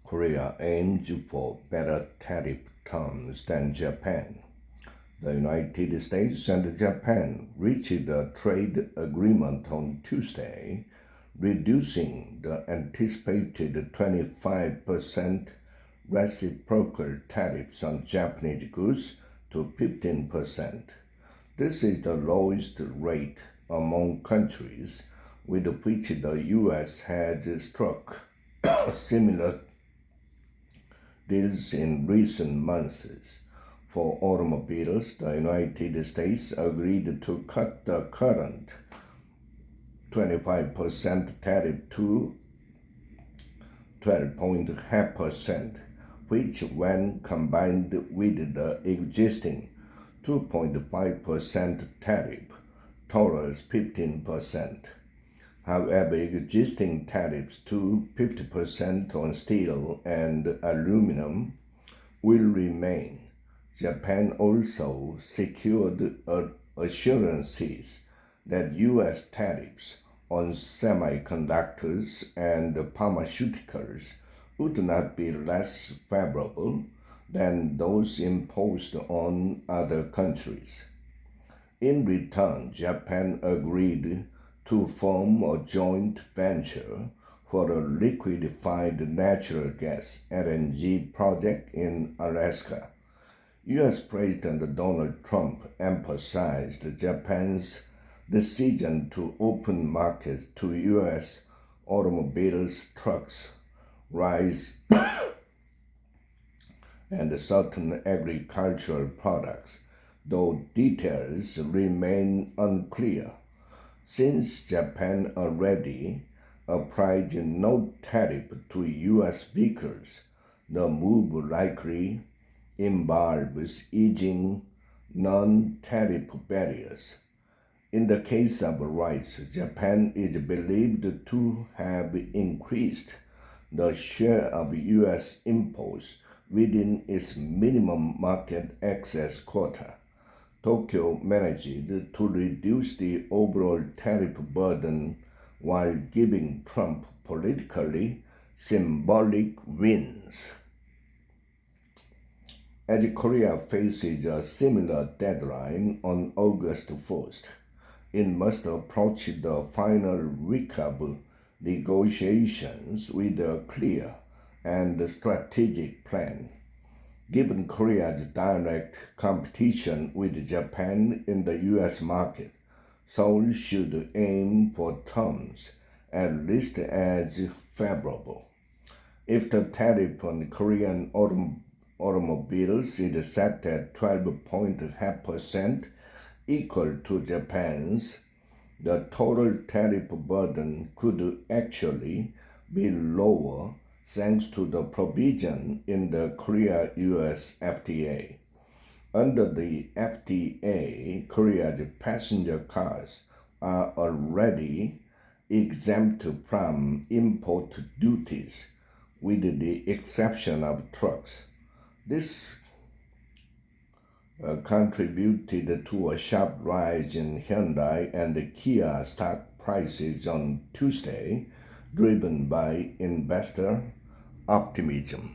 Korea aims for better tariff terms than Japan. The United States and Japan reached a trade agreement on Tuesday, reducing the anticipated 25% reciprocal tariffs on Japanese goods to 15%. This is the lowest rate among countries with which the U.S. has struck similar deals in recent months. For automobiles, the United States agreed to cut the current 25% tariff to 12.5%, which, when combined with the existing 2.5% tariff, totals 15%. However, existing tariffs to 50% on steel and aluminum will remain. Japan also secured assurances that U.S. tariffs on semiconductors and pharmaceuticals would not be less favorable than those imposed on other countries. In return, Japan agreed to form a joint venture for a liquefied natural gas (LNG) project in Alaska. U.S. President Donald Trump emphasized Japan's decision to open markets to U.S. automobiles, trucks, rice, and certain agricultural products, though details remain unclear. Since Japan already applied no tariff to U.S. vehicles, the move likely involves easing non-tariff barriers. In the case of rice, Japan is believed to have increased the share of U.S. imports within its minimum market access quota. Tokyo managed to reduce the overall tariff burden while giving Trump politically symbolic wins. As Korea faces a similar deadline on August 1st, it must approach the final week of negotiations with a clear and strategic plan. Given Korea's direct competition with Japan in the U.S. market, Seoul should aim for terms at least as favorable. If the tariff on Korean automobiles is set at 12.5%, equal to Japan's, the total tariff burden could actually be lower thanks to the provision in the Korea-US FTA. Under the FTA, Korea's passenger cars are already exempt from import duties, with the exception of trucks. This contributed to a sharp rise in Hyundai and Kia stock prices on Tuesday, driven by investor optimism.